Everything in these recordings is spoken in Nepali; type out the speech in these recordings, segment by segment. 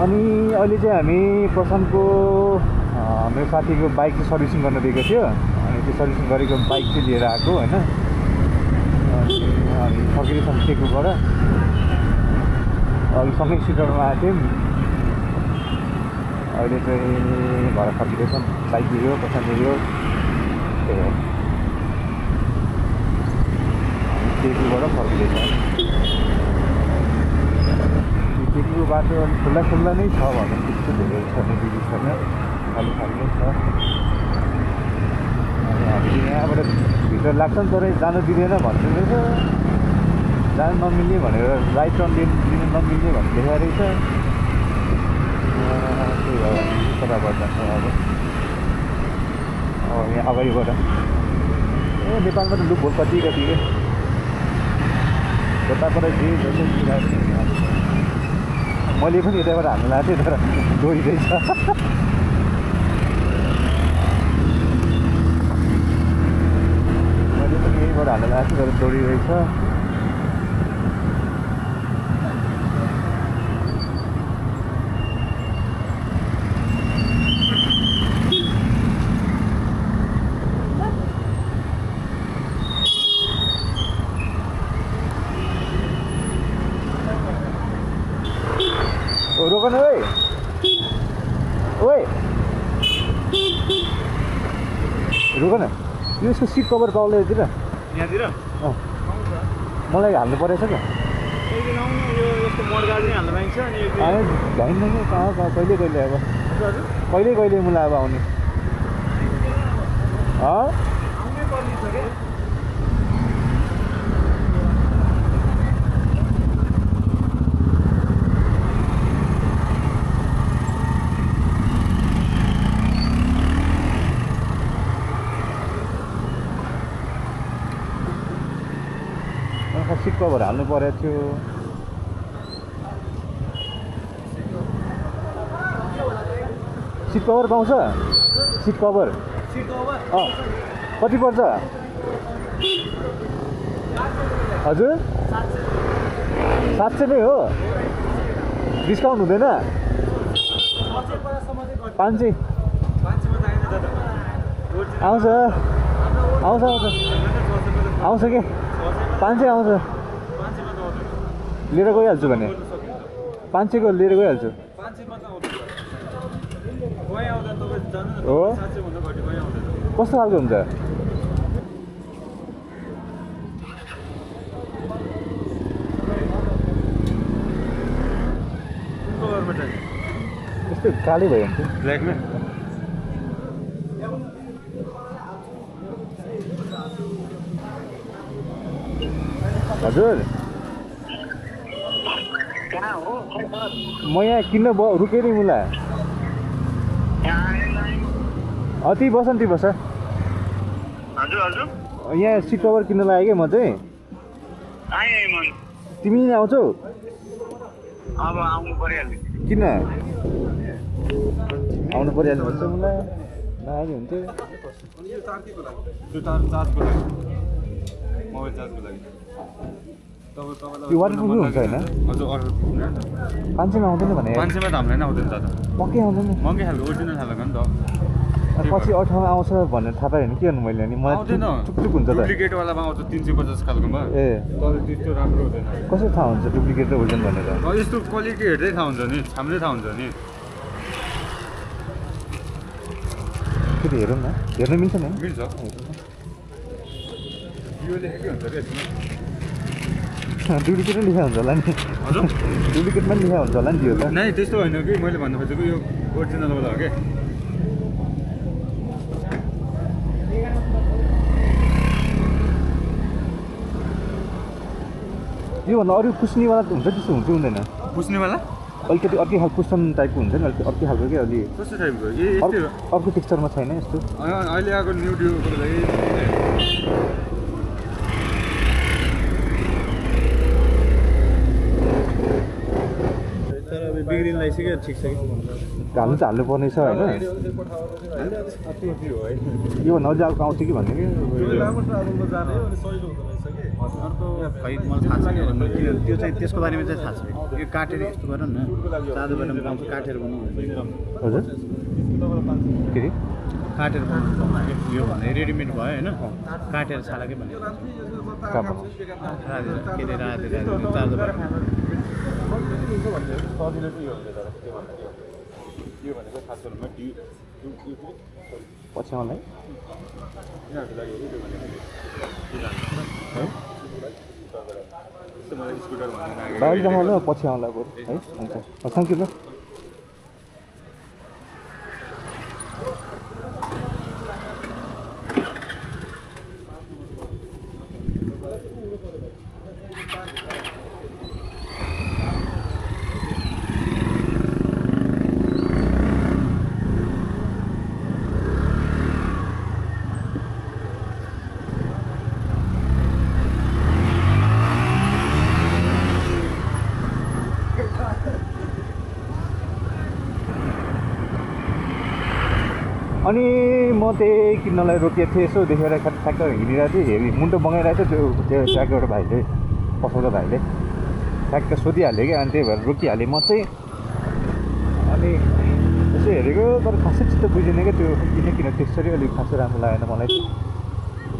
अनि अहिले चाहिँ हामी प्रशान्तको मेरो साथीको बाइक चाहिँ सर्भिसिङ गर्न दिएको थियो अनि त्यो सर्भिसिङ गरेको बाइक चाहिँ लिएर आएको होइन अनि हामी फर्किँदैछौँ टेकुबाट अघि सँगै सिटरमा आएको थियौँ अहिले चाहिँ घर फर्किँदैछौँ बाइक लियो प्रशान्त लियो त्यही हो टेकुबाट फर्किँदैछौँ टेकुको बाटो अलिक खुल्ला नै छ भने त्यस्तो धेरै छैन दिदी छैन खाली नै छ अनि हामी यहाँबाट भित्र लाग्छ नि तर जानु दिँदैन भन्दै रहेछ जानु नमिल्ने भनेर राइट टर्न दिनु नमिल्ने भन्ने देखाएको रहेछ त्यही हो कताबाट जान्छौँ अब यहाँ अगाडिबाट नेपालमा त लुपहोल कति कताबाट जे जस्तो मैले पनि यताबाट हाल्नु लाएको थिएँ तर डोरिरहेछ मैले पनि यहीँबाट हाल्नु लाएको थिएँ तर डोरिरहेछ रोकन ओए रोकन यो यसको सिट कभर पाउला यतिर यहाँतिर मलाई हाल्नु परेछ क्या भ्याइन्न नि कहाँ कहिले अब कहिले मलाई अब आउने सिट कभर हाल्नु परेको थियो सिट कभर पाउँछ सिट कभर कति पर्छ हजुर 700 नै हो डिस्काउन्ट हुँदैन 500 आउँछ के 500 आउँछ लिएर गइहाल्छु भने 500 को लिएर गइहाल्छु हो कस्तो खालको हुन्छ यस्तो कालै भयो भने ब्ल्याकमा हजुर म यहाँ किन्न रुकेँ नि मुला ती बस यहाँ सिट कभर किन्न लाग्यो क्या म चाहिँ तिमी नै आउँछौ किन आउनु परिहाल्यो भन्छ मलाई नआए हुन्थ्यो यो वाटरप्रुफ हुन्छ होइन 500 मा आउँदैन भने 500 मा दाम हैन आउँदैन दादा पक्कै आउँदैन महँगै खालको ओरिजिनल खालको नि त पछि 18 मा आउँछ भनेर थाहा पाएँ नि के गर्नु मैले नि मलाई टुकटुक हुन्छ त डुप्लिकेट वालामा आउँछ 350 खालकोमा ए तर त्यस्तो राम्रो हुँदैन कसरी थाहा हुन्छ डुप्लिकेट र ओरिजिनल भनेर यस्तो क्वालिटी हेर्दै थाहा हुन्छ नि छाम्दै थाहा हुन्छ नि फेरि हेरौँ न हेर्न मिल्छ नि मिल्छ यो लेखेकै हुन्छ रे डुप्लिकेट लेखा हुन्छ होला नि हजुर डुप्लिकेटमा लेखा हुन्छ होला नि त्यो त नै त्यस्तो होइन कि मैले भन्नु खोजेको यो ओरिजिनल वाला हो के योभन्दा अरू पुस्नेवाला हुन्छ त्यस्तो हुन्छ हुँदैन पुस्नेवाला अलिकति अर्कै खालको पुस्टन टाइपको हुन्छ नि अलिकति अर्कै खालको के अलि कस्तो टाइपको अर्को टेक्सचरमा छैन यस्तो अहिले आएको न्यू ड्युको लागि बिग्रिन लागिसक्यो ठिक छ कि हाल्नु त हाल्नु पर्ने छ होइन यो नजिक आउँछ कि भन्ने कि अर्को खै मलाई थाहा छैन त्यो चाहिँ त्यसको बारेमा चाहिँ थाहा छैन यो काटेर यस्तो गर न सादो बाटोमा पाउँछ काटेर बनाउनु हजुर के अरे काटेर बनाउनु यो भन्दा रेडिमेड भयो होइन काटेर छालाकै भन्यो कहाँ के अरे राधे सादो बाटो पछ्याउनलाई बाइक देखाउनु पछि आउँला बरु है हुन्छ थ्याङ्क यू ल अनि म त्यही किन्नलाई रोकिएको थिएँ यसो देखेर ठ्याक्क हिँडिरहेको थिएँ हेरी मुन्टो बगाइरहेको थियो त्यो ट्र्याकबाट भाइले पसाउँदा भाइले ठ्याक्क सोधिहाल्यो कि अनि त्यही भएर रोकिहालेँ म चाहिँ अनि यसो हेरेको तर खासै चित्त बुझिनँ क्या त्यो किन त्यसरी अलिक खासै राम्रो लागेन मलाई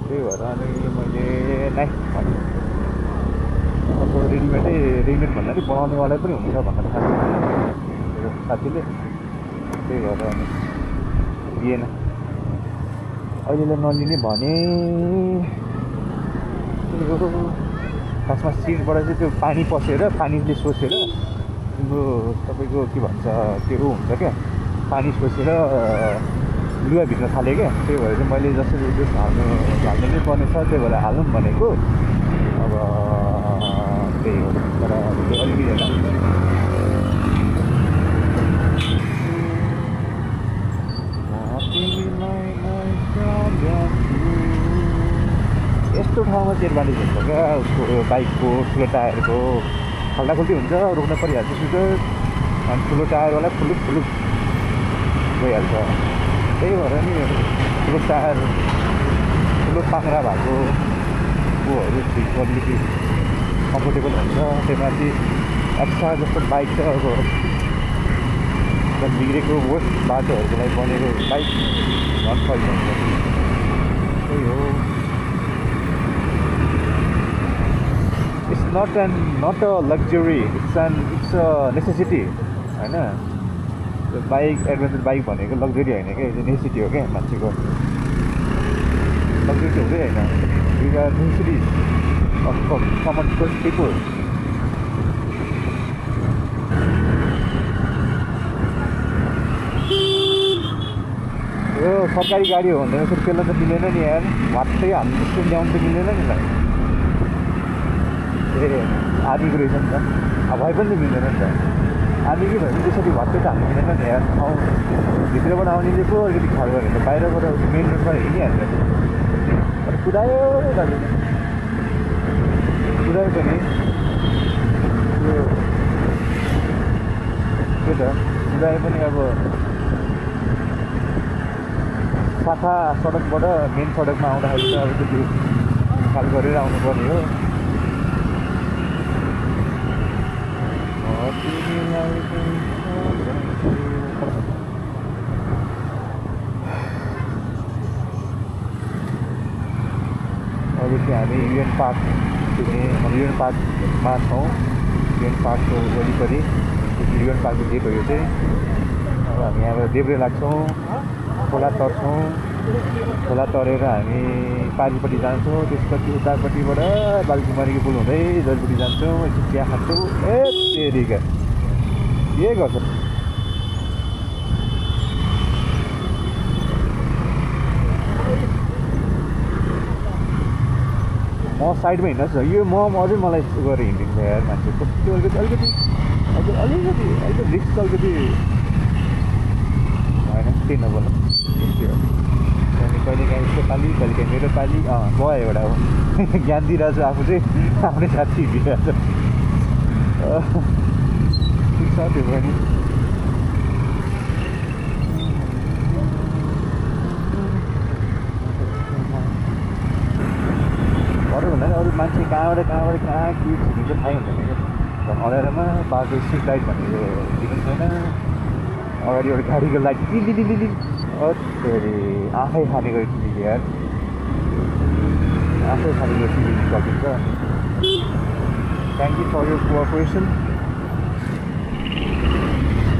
त्यही भएर अनि मैले नाइ भने अब रेडिमेड भन्दा नि बनाउनेवाला पनि हुन्छ भनेर खास मेरो साथीले त्यही भएर अनि दिएन अहिले नलिने भने खासमा सिटबाट चाहिँ त्यो पानी पसेर पानीले सोसेर तिम्रो तपाईँको के भन्छ त्यो हुन्छ क्या पानी सोसेर लुगा भिज्न थाल्यो क्या त्यही भएर चाहिँ मैले जसरी त्यो हाल्नु नै पर्ने छ त्यही भएर हालौँ भनेको अब त्यही हो तर अलिकति यस्तो ठाउँमा चाहिँ एडभान्टेज हुन्छ क्या उसको बाइकको ठुलो टायरको खल्डाखुल्टी हुन्छ रोक्न परिहाल्छ सुटर अनि ठुलो टायरवाला फुलुक गइहाल्छ त्यही भएर नि ठुलो टायर ठुलो पाङ्रा भएको ऊहरू ठिक अलिकति कम्फोर्टेबल हुन्छ त्यहीमाथि एक्स्ट्रा जस्तो बाइक त अब बिग्रेको वर्स्ट बाटोहरूको लागि बनेको बाइक झन् फैल हुन्छ त्यही हो it's not a luxury it's a necessity होइन बाइक एडभेन्चर बाइक भनेको लग्जरी होइन क्या यो नेसेसिटी हो क्या मान्छेको लग्जरी चाहिँ हुँदै होइन these are necessities of common people यो सरकारी गाडी हो भने फेरि त्यसलाई त मिलेन नि यार वाट्टै हामी जस्तो ल्याउनु त मिलेन नि भाइ ए आर्मीको रहेछ नि त अब भए पनि मिल्दैन नि त आर्मीकै भयो भने त्यसरी भट्टै त हामी मिलेन नि यार भित्रबाट आउनेले पो अलिकति ख्याल गरेर त बाहिरबाट मेन रोडमा हिँडिहाल्छ तर कुदायो दाजु कुदायो पनि त्यो त कुदायो पनि अब शाखा सडकबाट मेन सडकमा आउँदाखेरि त अब त्यो ख्याल गरेर आउनुपर्ने हो अब चाहिँ हामी युएन पार्क युएन पार्कमा छौँ युएन पार्कको वरिपरि युएन पार्कको गेट हो यो चाहिँ अब हामी यहाँबाट देब्रे लाग्छौँ खोला तर्छौँ खोला तरेर हामी पारिपट्टि जान्छौँ त्यसपछि उतापट्टिबाट बालकुमारीको पुल हुँदै जलपट्टि जान्छौँ एकछिन चिया खान्छौँ ए तेरिका के गर्छ म साइडमा हिँड्नुहोस् न यो म अझै मलाई गरेर हिँडिदिन्छ यार मान्छे कस्तो अलिकति रिक्स अलिकति होइन त्यही नबोल्नु अनि कहिलेकाहीँ यसको पालि कहिलेकाहीँ मेरो पालि भयो एउटा हो ज्ञान दिइरहेको छु आफू चाहिँ आफ्नै साथी दिइरहेको छु ठिक छ त्यो पनि अरू भन्दा नि अरू कहाँ के छिरिन्छ थाहै हुँदैन क्या अँध्यारोमा बाटो स्ट्रिट लाइट भनेको दिनु छैन अगाडि एउटा गाडीको लाइट लिली अरे आफै खाने गरी टिभी यार आफै खाने गरी टिभी सकिन्छ thank you for your cooperation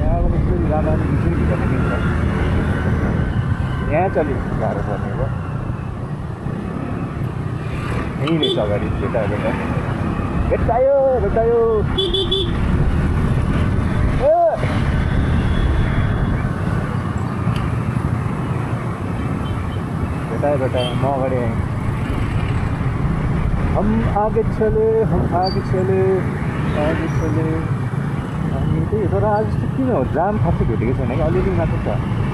यहाँबाट फेरि जाँदा भित्र मिल्छ यहाँ चाहिँ अलिक गाह्रो पर्ने भयो यहीँ रहेछ अगाडि भेटायो बेटा म अगाडि आएँ हम आगे चले हामी त्यही तर आज किन हो जाम खासै भेटेको छैन कि अलिअलि मात्र छ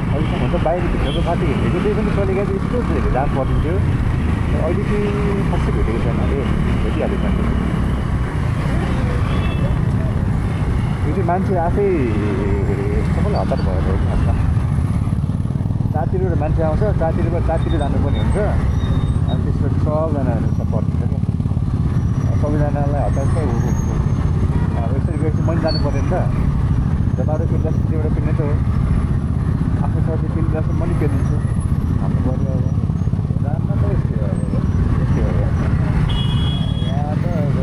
अहिलेसम्म त बाहिर भित्रको बाटो भेटेको त्यही पनि चलेको चाहिँ यस्तो धेरै जाम परिन्थ्यो अहिले चाहिँ खासै भेटेको छैन अरे भेटिहाल्यो मान्छे यो चाहिँ मान्छे आफै सबैलाई हतार भएर खासमा चारतिरबाट मान्छे आउँछ चारतिर जानुपर्ने हुन्छ अनि त्यसपछि सबजनाहरू पर्छ क्या सबैजनालाई हतार छ अब यसरी गएपछि मैले जानु पऱ्यो नि त बाटो पेल्दा एउटा पेल्ने त हो आफ्नो साथी पेल्दासम्म पनि पेलिदिन्छु हाम्रो पऱ्यो अब जानमा त यस्तै हो यहाँ त अब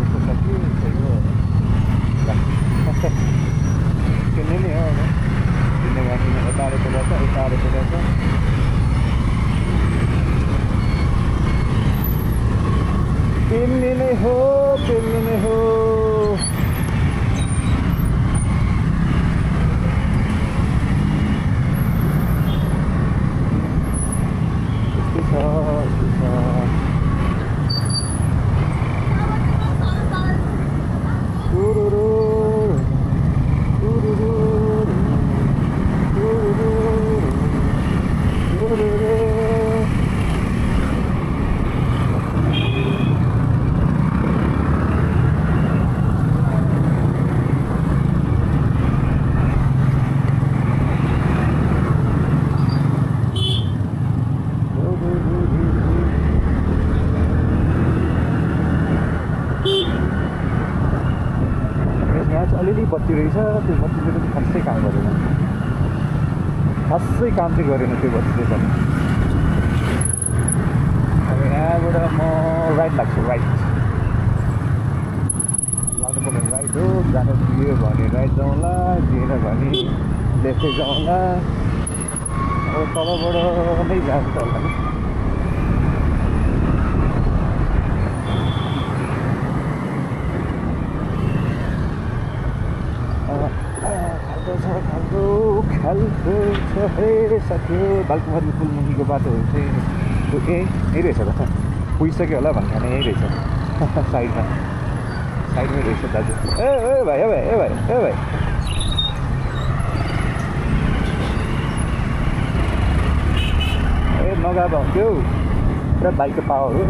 यस्तो छ कि पेल्ने नै हो अब यताले पेलाउँछ पेल्ने नै हो अलिअलि बत्ती रहेछ त्यो बत्तीले पनि खासै काम गरेन त्यो बत्तीले पनि अब यहाँबाट म राइट लाग्छु राइट लाग्नुपर्ने राइट हो जानु दियो भने राइट जाउँला दिएन भने लेफ्टै जाउँला अब तलबाट नै जान्छ होला नि खालको छ हे साथी बालकुमारी पुलमुनिको बाटोहरू चाहिँ यहीँ रहेछ त पुगिसक्यो होला भन्ने खाने यहीँ रहेछ साइडमै रहेछ दाजु ए भाइ नगएको हुन्थ्यो पुरा बाइकको पावर हो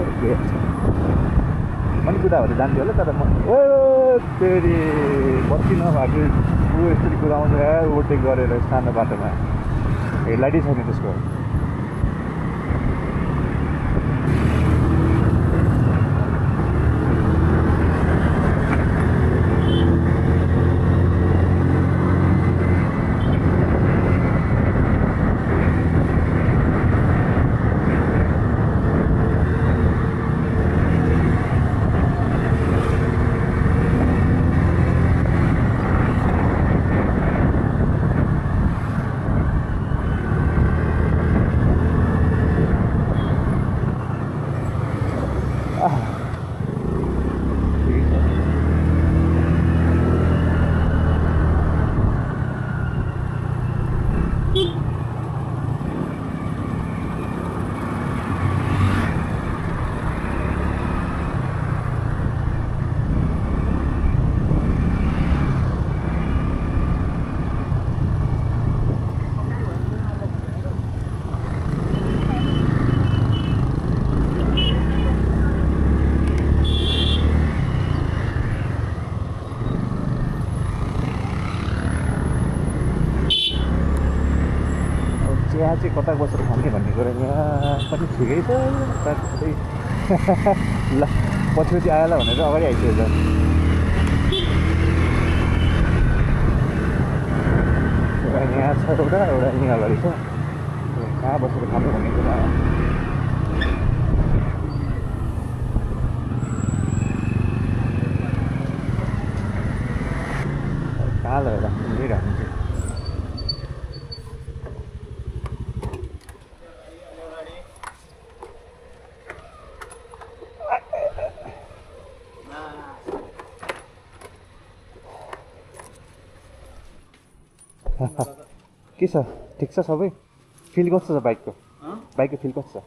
मैले कुदाहरू जान्थ्यो होला तर म फेरि बत्ती नभएको यसरी कुदाउँछ ओभरटेक गरेर सानो बाटोमा हेडलाइटै छैन त्यसको यहाँ चाहिँ कता बसेर खाने भन्ने कुरा यहाँ पनि ठिकै छ ल पछि आएला भनेर अगाडि आइसकेछ एउटा यहाँ छ एउटा यहाँ अगाडि छ कहाँ बसेर खानु भन्ने कुरा कहाँ लगेर लिइरहनु चाहिँ के छ ठिक छ सबै फिल कस्तो छ बाइकको फिल कस्तो छ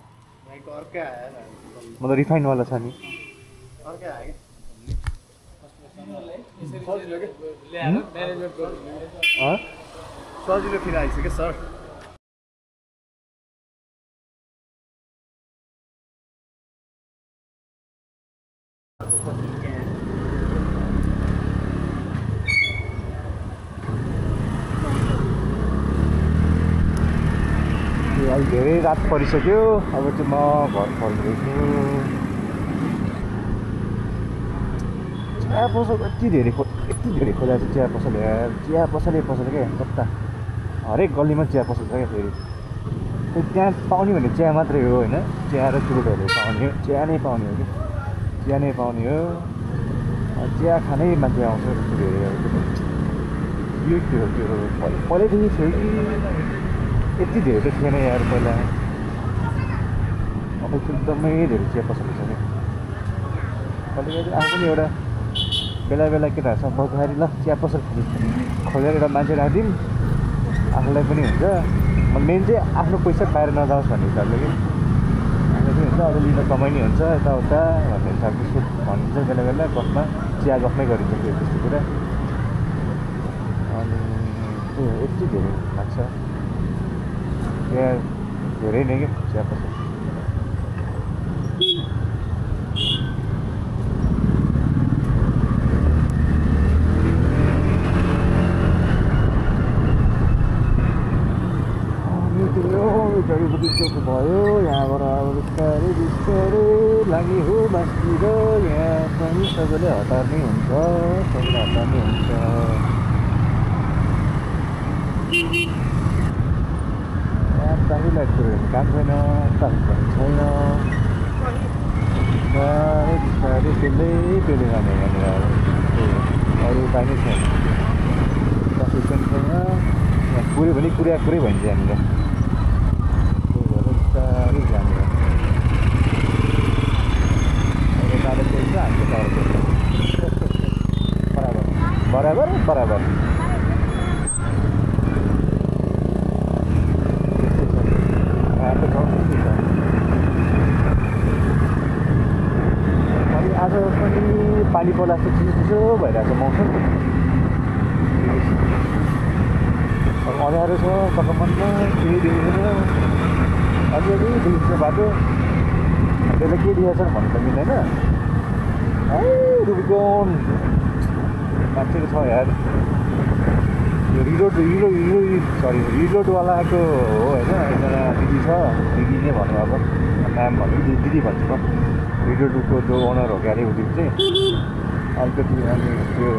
मतलब रिफाइनवाला छ नि सजिलो फिल आइसक्यो सर अहिले धेरै रात परिसक्यो अब चाहिँ म घर फर्किँदैछु चिया पसल यति धेरै खोलेको छ चिया पसल यार चिया पसलै पसल क्या कता हरेक गल्लीमा चिया पसल छ क्या फेरि त्यहाँ पाउने भने चिया मात्रै हो होइन चिया र चुरोटहरू पाउने हो चिया नै पाउने हो कि चिया नै पाउने हो चिया खानै मान्छे आउँछ त्यस्तो धेरै यो त्यो पहिल्यैदेखि थियो कि यति धेरै त थिएन यार पहिला अब एकदमै धेरै चिया पसल छ क्या कहिले आफू पनि एउटा बेला केटाहरूसँग बस्दाखेरि ल चिया पसल खोलेर एउटा मान्छे राखिदिउँ आफूलाई पनि हुन्छ मेन चाहिँ आफ्नो पैसा बाहिर नजाओस् भन्ने हिसाबले कि आफूलाई पनि हुन्छ अरू लिन कमाइने हुन्छ यताउता भन्ने हिसाबले भनिन्छ बेला गफमा चिया गफमै गरिन्छ त्यो त्यस्तो कुरा अनि त्यो यति धेरै लाग्छ चिया धेरै नै क्या चिया पसल जडीबुटी चोक भयो यहाँबाट अब बिस्तारै लागि हो बाँसतिर यहाँ पनि सबैले हतार्नै हुन्छ ट्राफिक लाइट कुरो काम छैन ट्राफिक पनि छैन बिस्तारै त्यसले जाने यहाँनिर अरू उपाय नै छैन ट्राफिक पनि छैन यहाँ कुऱ्यो भने कुरै भइन्छ यहाँनिर बिस्तारै जाने टाढो चल्छ हाम्रो टाढो चल्छ बराबर आज पनि पानी पर्ला जस्तो चिसो भइरहेको छ मौसम अब अँध्यारो छ ककमनमा केही देख्दैन अलिअलि देखिन्छ बाटो त्यसलाई के दिएछ भन्नु त मिल्दैन है रुबिकन मान्छेको छ यार यो रिरोडवालाको हो होइन एकजना दिदी छ दिदी नै भन्नु अब नाम भन्नु दिदी भन्छु म रिरोडको जो ओनर हो क्यारे उदिन चाहिँ अलिकति अनि त्यो